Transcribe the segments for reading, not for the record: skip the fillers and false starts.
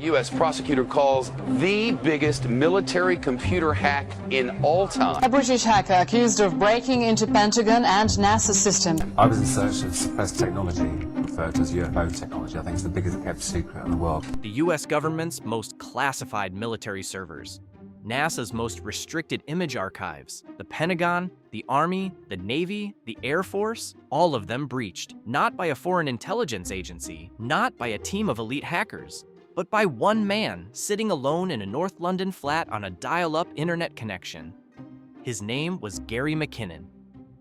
A U.S. prosecutor calls the biggest military computer hack in all time. A British hacker accused of breaking into Pentagon and NASA system. I was in search of suppressed technology, referred to as UFO technology. I think it's the biggest kept secret in the world. The U.S. government's most classified military servers, NASA's most restricted image archives, the Pentagon, the Army, the Navy, the Air Force, all of them breached, not by a foreign intelligence agency, not by a team of elite hackers, but by one man sitting alone in a North London flat on a dial-up internet connection. His name was Gary McKinnon.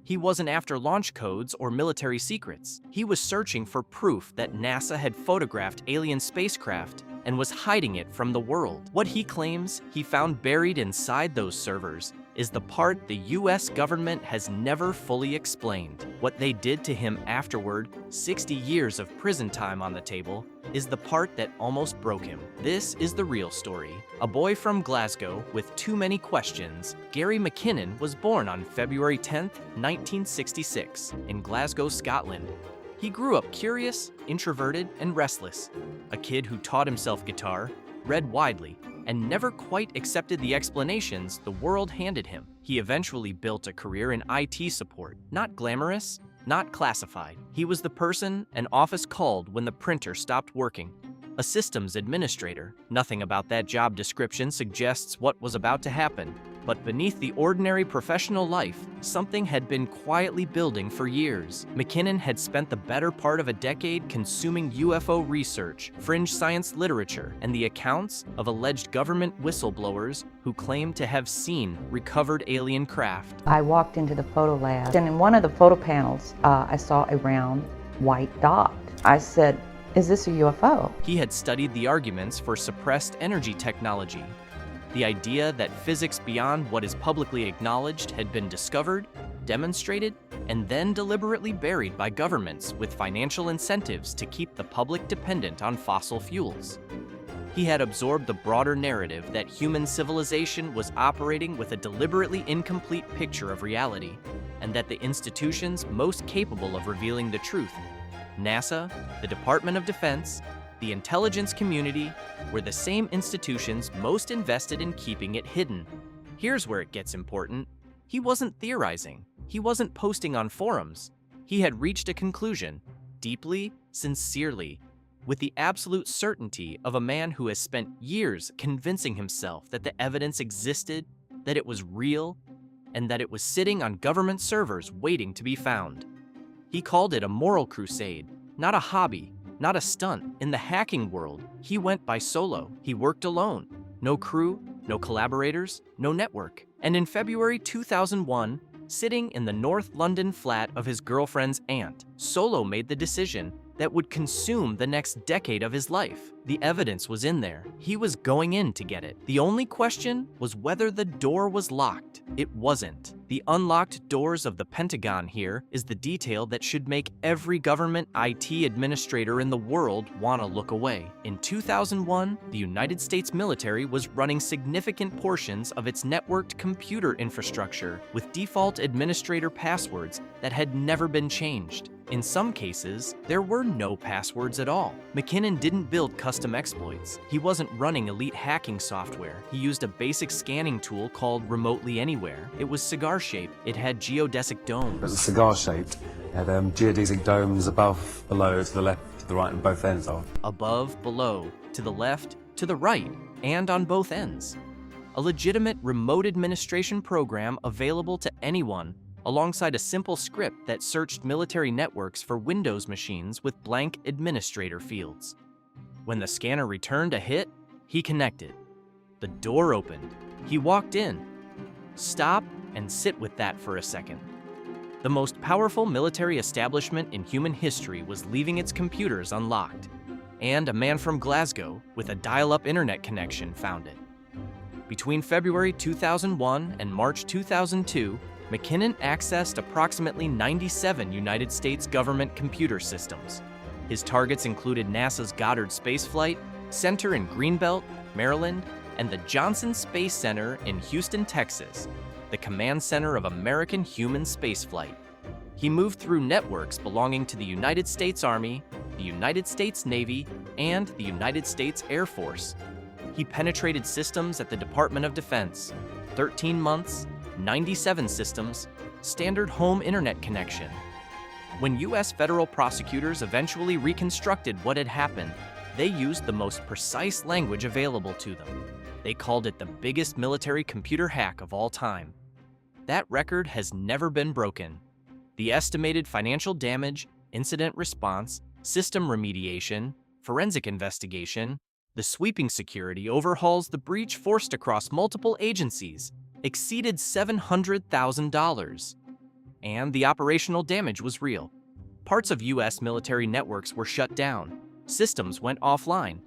He wasn't after launch codes or military secrets. He was searching for proof that NASA had photographed alien spacecraft and was hiding it from the world. What he claims he found buried inside those servers is the part the US government has never fully explained. What they did to him afterward, 60 years of prison time on the table, is the part that almost broke him. This is the real story. A boy from Glasgow with too many questions, Gary McKinnon was born on February 10, 1966, in Glasgow, Scotland. He grew up curious, introverted, and restless. A kid who taught himself guitar, read widely, and never quite accepted the explanations the world handed him. He eventually built a career in IT support, not glamorous, not classified. He was the person an office called when the printer stopped working. A systems administrator. Nothing about that job description suggests what was about to happen. But beneath the ordinary professional life, something had been quietly building for years. McKinnon had spent the better part of a decade consuming UFO research, fringe science literature, and the accounts of alleged government whistleblowers who claimed to have seen recovered alien craft. I walked into the photo lab, and in one of the photo panels, I saw a round white dot. I said, "Is this a UFO?" He had studied the arguments for suppressed energy technology. The idea that physics beyond what is publicly acknowledged had been discovered, demonstrated, and then deliberately buried by governments with financial incentives to keep the public dependent on fossil fuels. He had absorbed the broader narrative that human civilization was operating with a deliberately incomplete picture of reality, and that the institutions most capable of revealing the truth, NASA, the Department of Defense, the intelligence community, were the same institutions most invested in keeping it hidden. Here's where it gets important. He wasn't theorizing. He wasn't posting on forums. He had reached a conclusion, deeply, sincerely, with the absolute certainty of a man who has spent years convincing himself that the evidence existed, that it was real, and that it was sitting on government servers waiting to be found. He called it a moral crusade, not a hobby, not a stunt. In the hacking world, he went by solo. He worked alone. No crew, no collaborators, no network. And in February 2001, sitting in the North London flat of his girlfriend's aunt, Solo made the decision that would consume the next decade of his life. The evidence was in there. He was going in to get it. The only question was whether the door was locked. It wasn't. The unlocked doors of the Pentagon here is the detail that should make every government IT administrator in the world want to look away. In 2001, the United States military was running significant portions of its networked computer infrastructure with default administrator passwords that had never been changed. In some cases, there were no passwords at all. McKinnon didn't build custom exploits. He wasn't running elite hacking software. He used a basic scanning tool called Remotely Anywhere. It was cigar-shaped. It had geodesic domes. It was cigar-shaped. It had geodesic domes above, below, to the left, to the right, and both ends of. Above, below, to the left, to the right, and on both ends. A legitimate remote administration program available to anyone, alongside a simple script that searched military networks for Windows machines with blank administrator fields. When the scanner returned a hit, he connected. The door opened. He walked in. Stop and sit with that for a second. The most powerful military establishment in human history was leaving its computers unlocked, and a man from Glasgow with a dial-up internet connection found it. Between February 2001 and March 2002, McKinnon accessed approximately 97 United States government computer systems. His targets included NASA's Goddard Space Flight Center in Greenbelt, Maryland, and the Johnson Space Center in Houston, Texas, the command center of American human spaceflight. He moved through networks belonging to the United States Army, the United States Navy, and the United States Air Force. He penetrated systems at the Department of Defense, 13 months, 97 systems, standard home internet connection. When U.S. federal prosecutors eventually reconstructed what had happened, they used the most precise language available to them. They called it the biggest military computer hack of all time. That record has never been broken. The estimated financial damage, incident response, system remediation, forensic investigation, the sweeping security overhauls the breach forced across multiple agencies exceeded $700,000. And the operational damage was real. Parts of U.S. military networks were shut down. Systems went offline.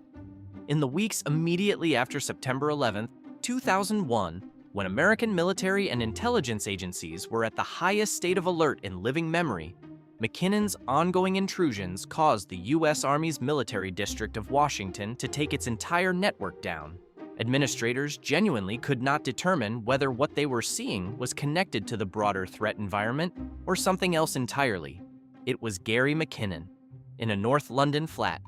In the weeks immediately after September 11, 2001, when American military and intelligence agencies were at the highest state of alert in living memory, McKinnon's ongoing intrusions caused the U.S. Army's military district of Washington to take its entire network down. Administrators genuinely could not determine whether what they were seeing was connected to the broader threat environment or something else entirely. It was Gary McKinnon, in a North London flat,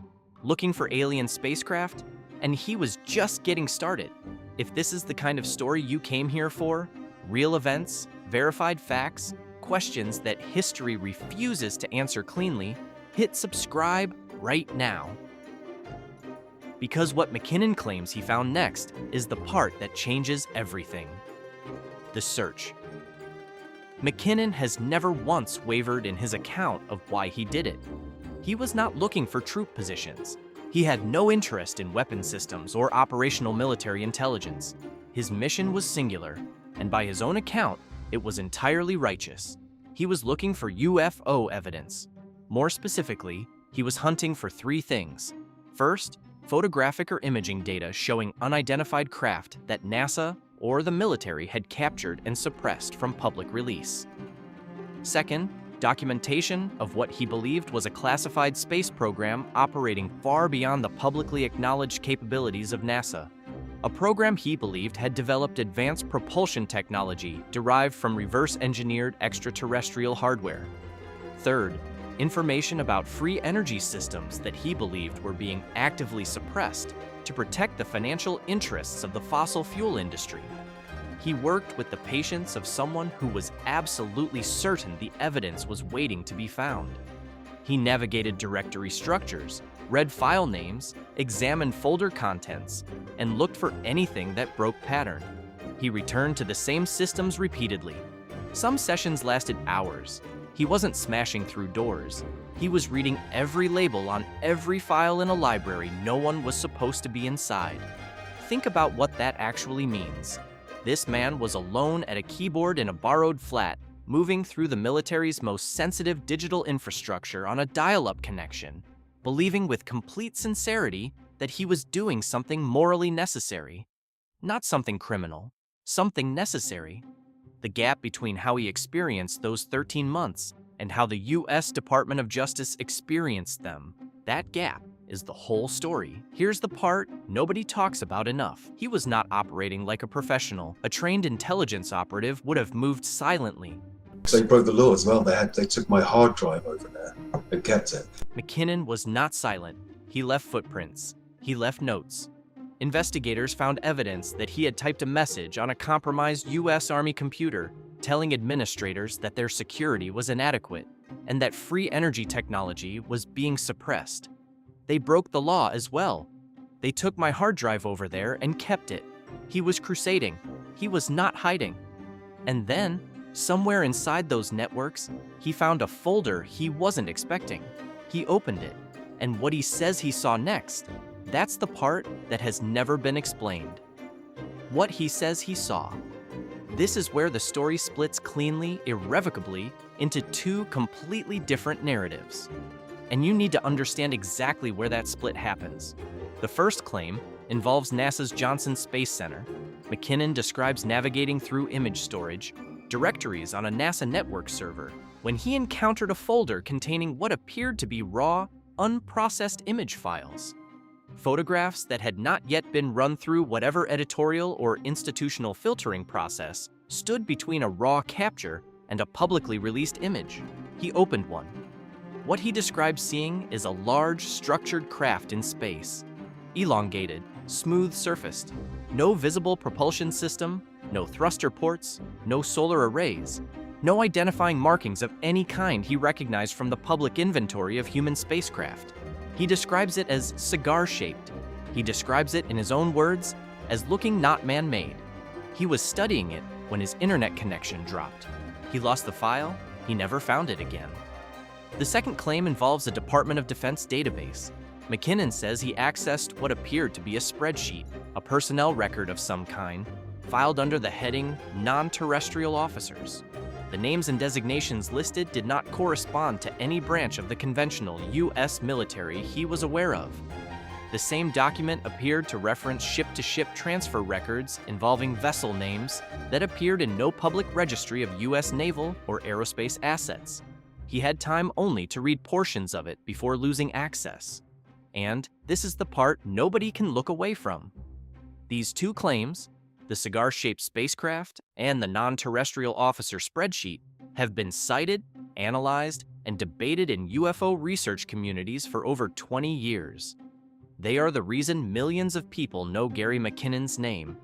looking for alien spacecraft, and he was just getting started. If this is the kind of story you came here for, real events, verified facts, questions that history refuses to answer cleanly, hit subscribe right now. Because what McKinnon claims he found next is the part that changes everything: the search. McKinnon has never once wavered in his account of why he did it. He was not looking for troop positions. He had no interest in weapon systems or operational military intelligence. His mission was singular, and by his own account, it was entirely righteous. He was looking for UFO evidence. More specifically, he was hunting for three things. First, photographic or imaging data showing unidentified craft that NASA or the military had captured and suppressed from public release. Second, documentation of what he believed was a classified space program operating far beyond the publicly acknowledged capabilities of NASA. A program he believed had developed advanced propulsion technology derived from reverse-engineered extraterrestrial hardware. Third, information about free energy systems that he believed were being actively suppressed to protect the financial interests of the fossil fuel industry. He worked with the patience of someone who was absolutely certain the evidence was waiting to be found. He navigated directory structures, read file names, examined folder contents, and looked for anything that broke pattern. He returned to the same systems repeatedly. Some sessions lasted hours. He wasn't smashing through doors. He was reading every label on every file in a library no one was supposed to be inside. Think about what that actually means. This man was alone at a keyboard in a borrowed flat, moving through the military's most sensitive digital infrastructure on a dial-up connection, believing with complete sincerity that he was doing something morally necessary. Not something criminal, something necessary. The gap between how he experienced those 13 months and how the U.S. Department of Justice experienced them, that gap is the whole story. Here's the part nobody talks about enough. He was not operating like a professional. A trained intelligence operative would have moved silently. They broke the law as well. They took my hard drive over there and kept it. McKinnon was not silent. He left footprints. He left notes. Investigators found evidence that he had typed a message on a compromised U.S. Army computer telling administrators that their security was inadequate and that free energy technology was being suppressed. They broke the law as well. They took my hard drive over there and kept it. He was crusading. He was not hiding. And then, somewhere inside those networks, he found a folder he wasn't expecting. He opened it, and what he says he saw next, that's the part that has never been explained. What he says he saw. This is where the story splits cleanly, irrevocably, into two completely different narratives. And you need to understand exactly where that split happens. The first claim involves NASA's Johnson Space Center. McKinnon describes navigating through image storage, directories on a NASA network server, when he encountered a folder containing what appeared to be raw, unprocessed image files. Photographs that had not yet been run through whatever editorial or institutional filtering process stood between a raw capture and a publicly released image. He opened one. What he describes seeing is a large, structured craft in space. Elongated, smooth-surfaced, no visible propulsion system, no thruster ports, no solar arrays, no identifying markings of any kind he recognized from the public inventory of human spacecraft. He describes it as cigar-shaped. He describes it in his own words as looking not man-made. He was studying it when his internet connection dropped. He lost the file, he never found it again. The second claim involves a Department of Defense database. McKinnon says he accessed what appeared to be a spreadsheet, a personnel record of some kind, filed under the heading Non-Terrestrial Officers. The names and designations listed did not correspond to any branch of the conventional U.S. military he was aware of. The same document appeared to reference ship-to-ship transfer records involving vessel names that appeared in no public registry of U.S. naval or aerospace assets. He had time only to read portions of it before losing access. And this is the part nobody can look away from. These two claims, the cigar-shaped spacecraft and the non-terrestrial officer spreadsheet, have been cited, analyzed, and debated in UFO research communities for over 20 years. They are the reason millions of people know Gary McKinnon's name.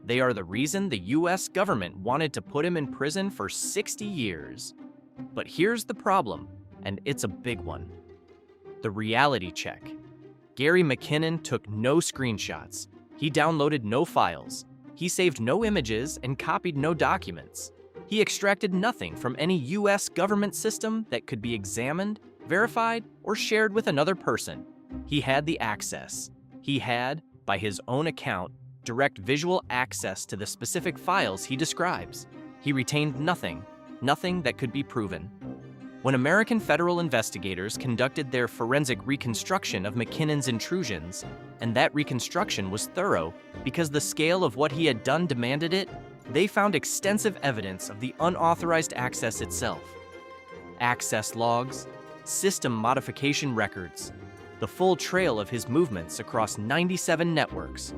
They are the reason the US government wanted to put him in prison for 60 years. But here's the problem, and it's a big one. The reality check. Gary McKinnon took no screenshots. He downloaded no files. He saved no images and copied no documents. He extracted nothing from any US government system that could be examined, verified, or shared with another person. He had the access. He had, by his own account, direct visual access to the specific files he describes. He retained nothing that could be proven. When American federal investigators conducted their forensic reconstruction of McKinnon's intrusions, and that reconstruction was thorough because the scale of what he had done demanded it, they found extensive evidence of the unauthorized access itself. Access logs, system modification records, the full trail of his movements across 97 networks.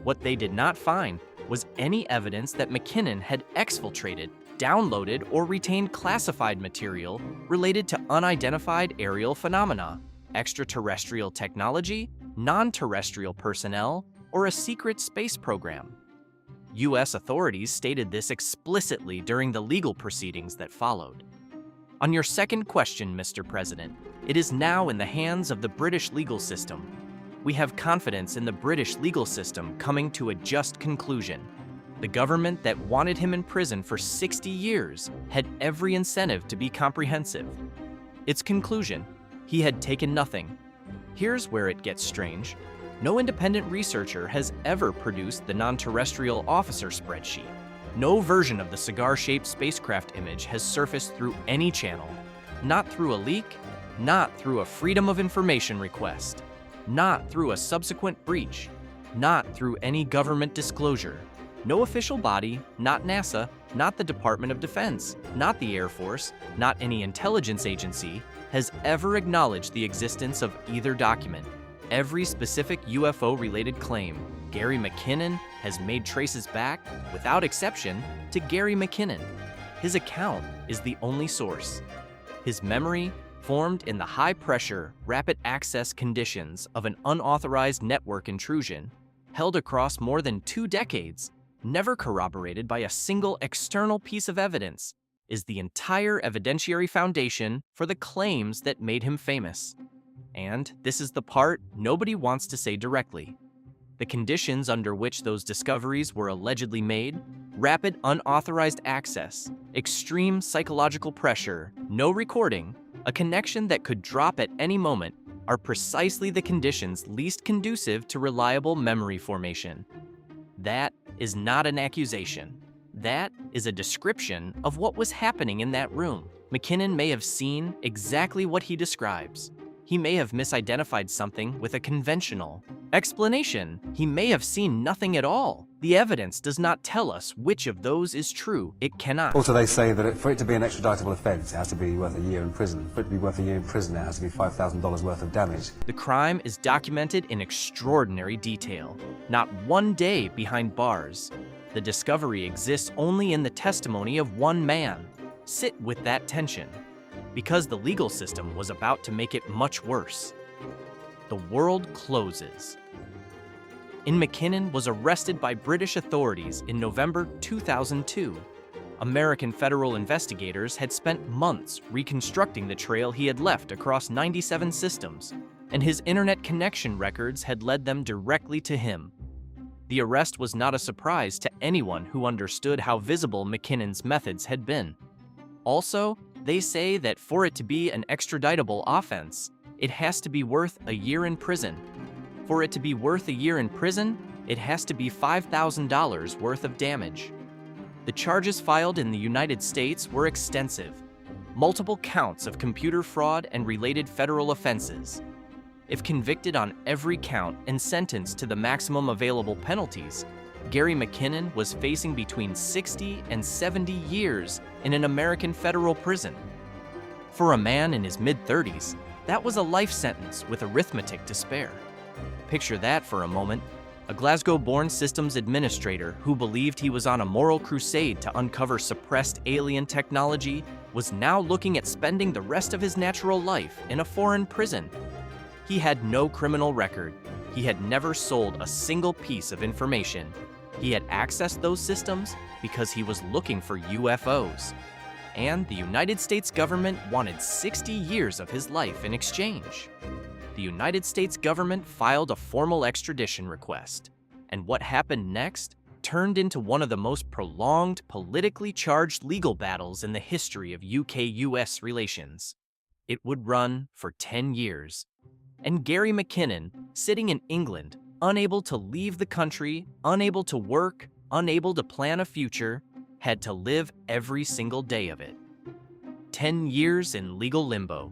What they did not find was any evidence that McKinnon had exfiltrated, downloaded, or retained classified material related to unidentified aerial phenomena, extraterrestrial technology, non-terrestrial personnel, or a secret space program. U.S. authorities stated this explicitly during the legal proceedings that followed. On your second question, Mr. President, it is now in the hands of the British legal system. We have confidence in the British legal system coming to a just conclusion. The government that wanted him in prison for 60 years had every incentive to be comprehensive. Its conclusion, he had taken nothing. Here's where it gets strange. No independent researcher has ever produced the non-terrestrial officer spreadsheet. No version of the cigar-shaped spacecraft image has surfaced through any channel. Not through a leak, not through a Freedom of Information request, not through a subsequent breach, not through any government disclosure. No official body, not NASA, not the Department of Defense, not the Air Force, not any intelligence agency, has ever acknowledged the existence of either document. Every specific UFO-related claim, Gary McKinnon has made traces back, without exception, to Gary McKinnon. His account is the only source. His memory, formed in the high-pressure, rapid access conditions of an unauthorized network intrusion, held across more than 2 decades, never corroborated by a single external piece of evidence, is the entire evidentiary foundation for the claims that made him famous. And this is the part nobody wants to say directly. The conditions under which those discoveries were allegedly made, rapid unauthorized access, extreme psychological pressure, no recording, a connection that could drop at any moment, are precisely the conditions least conducive to reliable memory formation. That is not an accusation. That is a description of what was happening in that room. McKinnon may have seen exactly what he describes. He may have misidentified something with a conventional explanation. He may have seen nothing at all. The evidence does not tell us which of those is true. It cannot. Also, they say that for it to be an extraditable offence, it has to be worth a year in prison. For it to be worth a year in prison, it has to be $5,000 worth of damage. The crime is documented in extraordinary detail. Not one day behind bars. The discovery exists only in the testimony of one man. Sit with that tension. because the legal system was about to make it much worse. The world closes. McKinnon was arrested by British authorities in November 2002. American federal investigators had spent months reconstructing the trail he had left across 97 systems, and his internet connection records had led them directly to him. The arrest was not a surprise to anyone who understood how visible McKinnon's methods had been. Also, they say that for it to be an extraditable offense, it has to be worth a year in prison. For it to be worth a year in prison, it has to be $5,000 worth of damage. The charges filed in the United States were extensive. Multiple counts of computer fraud and related federal offenses. If convicted on every count and sentenced to the maximum available penalties, Gary McKinnon was facing between 60 and 70 years in an American federal prison. For a man in his mid-30s, that was a life sentence with arithmetic to spare. Picture that for a moment. A Glasgow-born systems administrator who believed he was on a moral crusade to uncover suppressed alien technology was now looking at spending the rest of his natural life in a foreign prison. He had no criminal record. He had never sold a single piece of information. He had accessed those systems because he was looking for UFOs. And the United States government wanted 60 years of his life in exchange. The United States government filed a formal extradition request, and what happened next turned into one of the most prolonged, politically charged legal battles in the history of UK-US relations. It would run for 10 years, and Gary McKinnon, sitting in England, unable to leave the country, unable to work, unable to plan a future, had to live every single day of it. 10 years in legal limbo.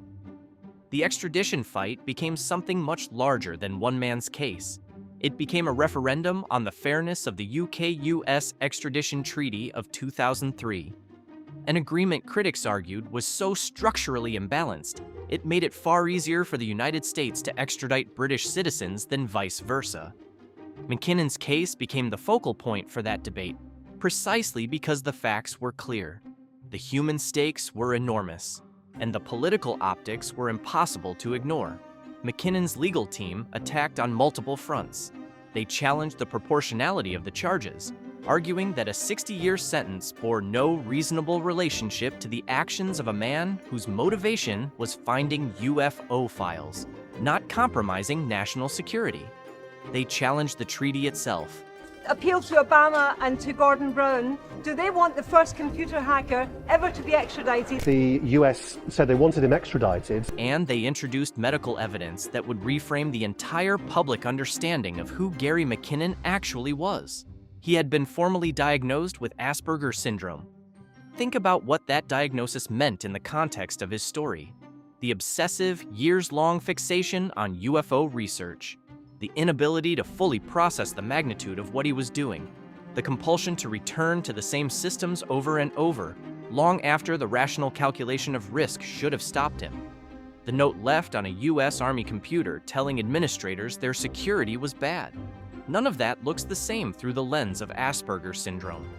The extradition fight became something much larger than one man's case. It became a referendum on the fairness of the UK-US extradition treaty of 2003. An agreement critics argued was so structurally imbalanced, it made it far easier for the United States to extradite British citizens than vice versa. McKinnon's case became the focal point for that debate, precisely because the facts were clear. The human stakes were enormous, and the political optics were impossible to ignore. McKinnon's legal team attacked on multiple fronts. They challenged the proportionality of the charges, arguing that a 60-year sentence bore no reasonable relationship to the actions of a man whose motivation was finding UFO files, not compromising national security. They challenged the treaty itself. Appeal to Obama and to Gordon Brown. Do they want the first computer hacker ever to be extradited? The US said they wanted him extradited. And they introduced medical evidence that would reframe the entire public understanding of who Gary McKinnon actually was. He had been formally diagnosed with Asperger's syndrome. Think about what that diagnosis meant in the context of his story. The obsessive, years-long fixation on UFO research. The inability to fully process the magnitude of what he was doing, the compulsion to return to the same systems over and over, long after the rational calculation of risk should have stopped him. The note left on a US Army computer telling administrators their security was bad. None of that looks the same through the lens of Asperger's syndrome.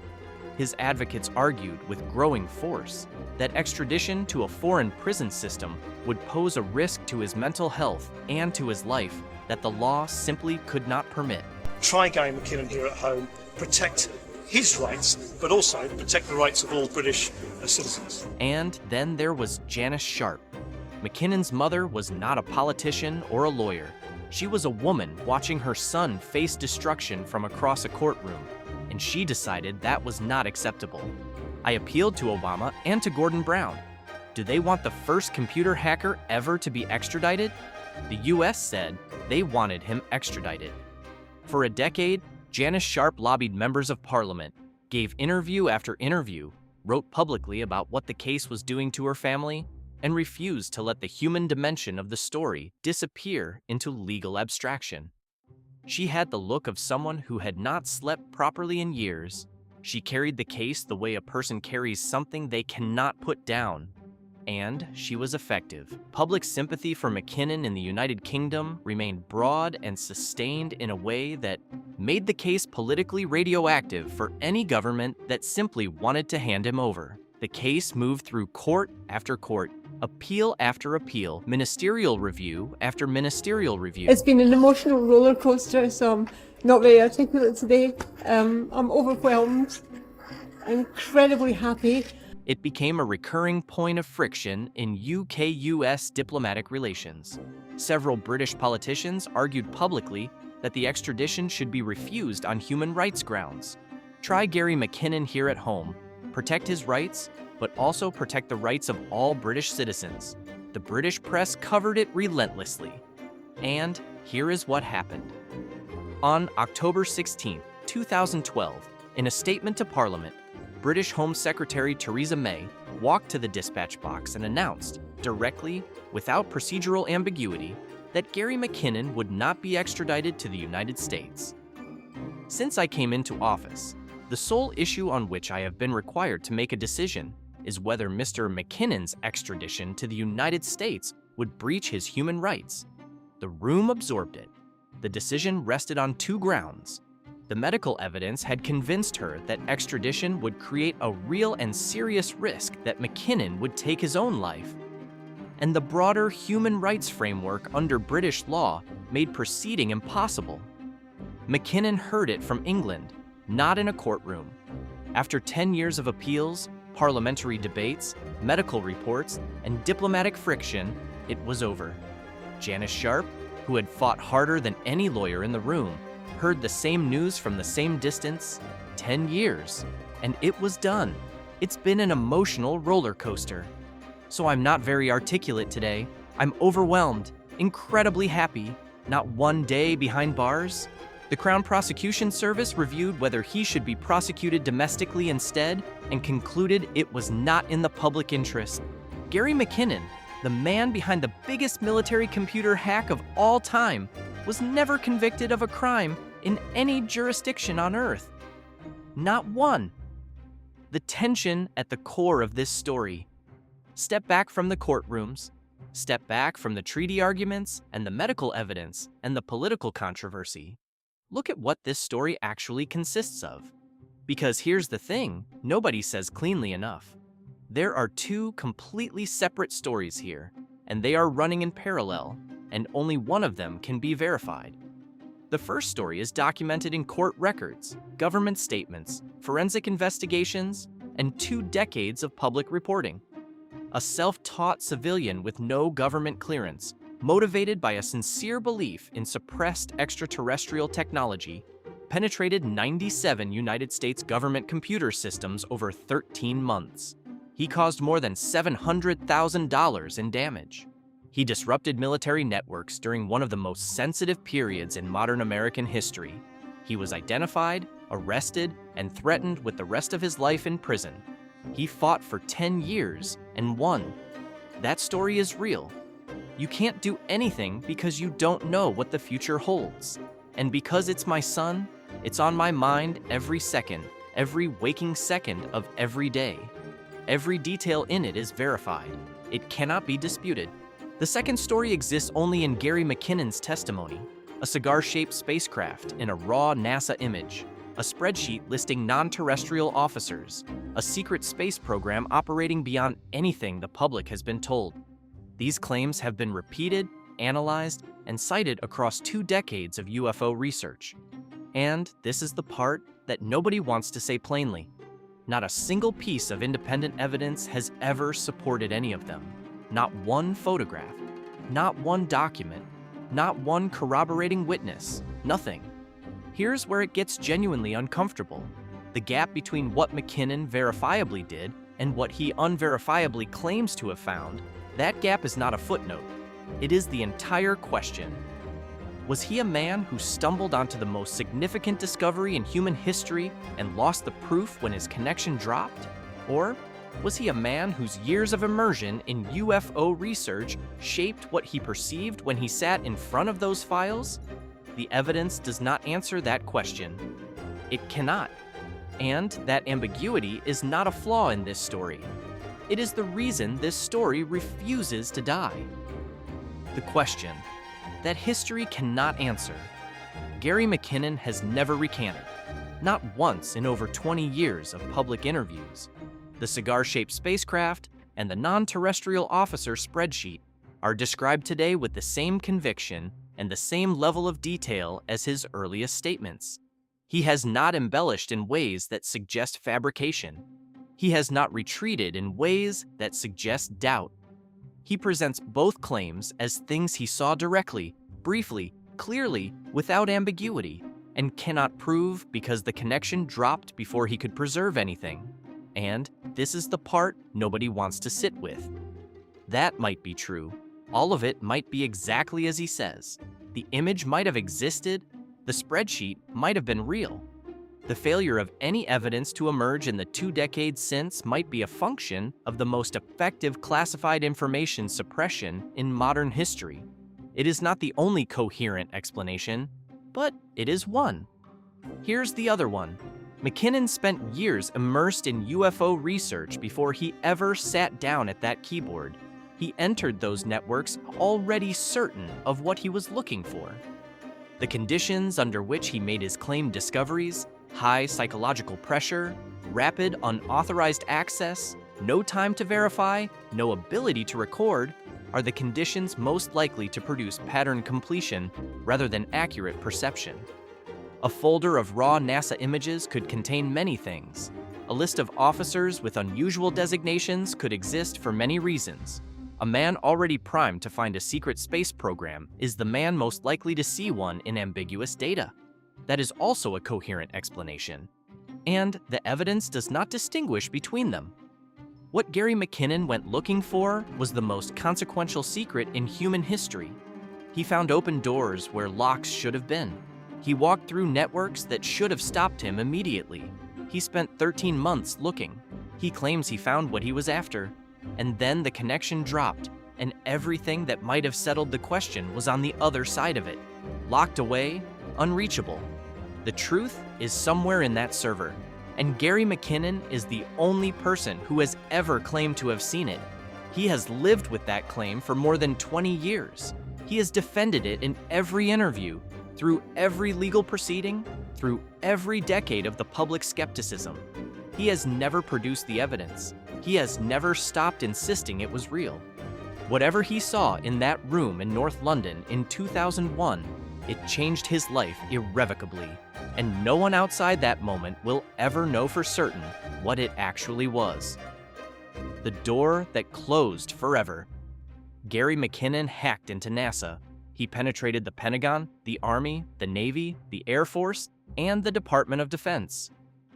His advocates argued with growing force that extradition to a foreign prison system would pose a risk to his mental health and to his life that the law simply could not permit. Try Gary McKinnon here at home, protect his rights, but also protect the rights of all British citizens. And then there was Janice Sharp. McKinnon's mother was not a politician or a lawyer. She was a woman watching her son face destruction from across a courtroom, and she decided that was not acceptable. I appealed to Obama and to Gordon Brown. Do they want the first computer hacker ever to be extradited? The US said they wanted him extradited. For a decade, Janice Sharp lobbied members of parliament, gave interview after interview, wrote publicly about what the case was doing to her family, and refused to let the human dimension of the story disappear into legal abstraction. She had the look of someone who had not slept properly in years. She carried the case the way a person carries something they cannot put down. And she was effective. Public sympathy for McKinnon in the United Kingdom remained broad and sustained in a way that made the case politically radioactive for any government that simply wanted to hand him over. The case moved through court after court, Appeal after appeal, ministerial review after ministerial review. It's been an emotional roller coaster, so I'm not very articulate today. I'm overwhelmed. I'm incredibly happy. It became a recurring point of friction in UK-US diplomatic relations. Several British politicians argued publicly that the extradition should be refused on human rights grounds. Try Gary McKinnon here at home. Protect his rights, but also protect the rights of all British citizens. The British press covered it relentlessly. And here is what happened. On October 16, 2012, in a statement to Parliament, British Home Secretary Theresa May walked to the dispatch box and announced, directly, without procedural ambiguity, that Gary McKinnon would not be extradited to the United States. Since I came into office, the sole issue on which I have been required to make a decision is whether Mr. McKinnon's extradition to the United States would breach his human rights. The room absorbed it. The decision rested on two grounds. The medical evidence had convinced her that extradition would create a real and serious risk that McKinnon would take his own life. And the broader human rights framework under British law made proceeding impossible. McKinnon heard it from England, not in a courtroom. After 10 years of appeals, parliamentary debates, medical reports, and diplomatic friction, it was over. Janice Sharp, who had fought harder than any lawyer in the room, heard the same news from the same distance, 10 years, and it was done. It's been an emotional roller coaster. So I'm not very articulate today. I'm overwhelmed, incredibly happy, not one day behind bars. The Crown Prosecution Service reviewed whether he should be prosecuted domestically instead and concluded it was not in the public interest. Gary McKinnon, the man behind the biggest military computer hack of all time, was never convicted of a crime in any jurisdiction on Earth. Not one. The tension at the core of this story. Step back from the courtrooms, step back from the treaty arguments and the medical evidence and the political controversy. Look at what this story actually consists of. Because here's the thing, nobody says cleanly enough. There are two completely separate stories here, and they are running in parallel, and only one of them can be verified. The first story is documented in court records, government statements, forensic investigations, and 2 decades of public reporting. A self-taught civilian with no government clearance, motivated by a sincere belief in suppressed extraterrestrial technology, penetrated 97 United States government computer systems over 13 months. He caused more than $700,000 in damage. He disrupted military networks during one of the most sensitive periods in modern American history. He was identified, arrested, and threatened with the rest of his life in prison. He fought for 10 years and won. That story is real. You can't do anything because you don't know what the future holds. And because it's my son, it's on my mind every second, every waking second of every day. Every detail in it is verified. It cannot be disputed. The second story exists only in Gary McKinnon's testimony, a cigar-shaped spacecraft in a raw NASA image, a spreadsheet listing non-terrestrial officers, a secret space program operating beyond anything the public has been told. These claims have been repeated, analyzed, and cited across 2 decades of UFO research. And this is the part that nobody wants to say plainly. Not a single piece of independent evidence has ever supported any of them. Not one photograph, not one document, not one corroborating witness, nothing. Here's where it gets genuinely uncomfortable. The gap between what McKinnon verifiably did and what he unverifiably claims to have found, that gap is not a footnote. It is the entire question. Was he a man who stumbled onto the most significant discovery in human history and lost the proof when his connection dropped? Or was he a man whose years of immersion in UFO research shaped what he perceived when he sat in front of those files? The evidence does not answer that question. It cannot. And that ambiguity is not a flaw in this story. It is the reason this story refuses to die. The question that history cannot answer. Gary McKinnon has never recanted, not once in over 20 years of public interviews. The cigar-shaped spacecraft, and the non-terrestrial officer spreadsheet are described today with the same conviction and the same level of detail as his earliest statements. He has not embellished in ways that suggest fabrication. He has not retreated in ways that suggest doubt. He presents both claims as things he saw directly, briefly, clearly, without ambiguity, and cannot prove because the connection dropped before he could preserve anything. And this is the part nobody wants to sit with. That might be true. All of it might be exactly as he says. The image might have existed. The spreadsheet might have been real. The failure of any evidence to emerge in the 2 decades since might be a function of the most effective classified information suppression in modern history. It is not the only coherent explanation, but it is one. Here's the other one. McKinnon spent years immersed in UFO research before he ever sat down at that keyboard. He entered those networks already certain of what he was looking for. The conditions under which he made his claimed discoveries, high psychological pressure, rapid unauthorized access, no time to verify, no ability to record, are the conditions most likely to produce pattern completion rather than accurate perception. A folder of raw NASA images could contain many things. A list of officers with unusual designations could exist for many reasons. A man already primed to find a secret space program is the man most likely to see one in ambiguous data. That is also a coherent explanation. And the evidence does not distinguish between them. What Gary McKinnon went looking for was the most consequential secret in human history. He found open doors where locks should have been. He walked through networks that should have stopped him immediately. He spent 13 months looking. He claims he found what he was after. And then the connection dropped, and everything that might have settled the question was on the other side of it. Locked away, unreachable. The truth is somewhere in that server, and Gary McKinnon is the only person who has ever claimed to have seen it. He has lived with that claim for more than 20 years. He has defended it in every interview, through every legal proceeding, through every decade of the public skepticism. He has never produced the evidence. He has never stopped insisting it was real. Whatever he saw in that room in North London in 2001, it changed his life irrevocably, and no one outside that moment will ever know for certain what it actually was. The door that closed forever. Gary McKinnon hacked into NASA. He penetrated the Pentagon, the Army, the Navy, the Air Force, and the Department of Defense.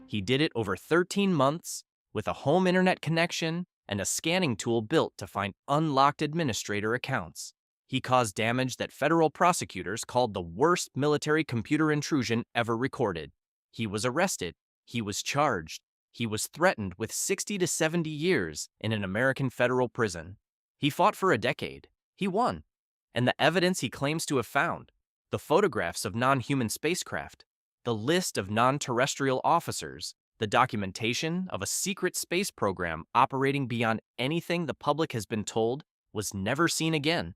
He did it over 13 months with a home internet connection and a scanning tool built to find unlocked administrator accounts. He caused damage that federal prosecutors called the worst military computer intrusion ever recorded. He was arrested. He was charged. He was threatened with 60 to 70 years in an American federal prison. He fought for a decade. He won. And the evidence he claims to have found, the photographs of non-human spacecraft, the list of non-terrestrial officers, the documentation of a secret space program operating beyond anything the public has been told, was never seen again.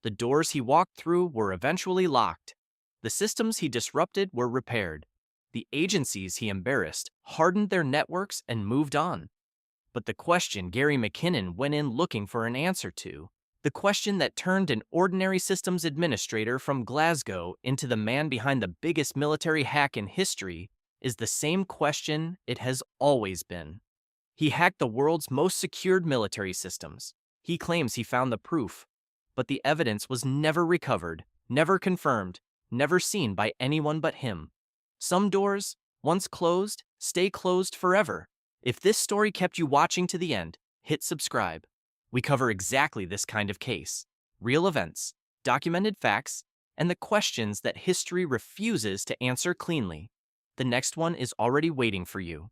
The doors he walked through were eventually locked. The systems he disrupted were repaired. The agencies he embarrassed hardened their networks and moved on. But the question Gary McKinnon went in looking for an answer to, the question that turned an ordinary systems administrator from Glasgow into the man behind the biggest military hack in history, is the same question it has always been. He hacked the world's most secured military systems. He claims he found the proof, but the evidence was never recovered, never confirmed, never seen by anyone but him. Some doors, once closed, stay closed forever. If this story kept you watching to the end, hit subscribe. We cover exactly this kind of case, real events, documented facts, and the questions that history refuses to answer cleanly. The next one is already waiting for you.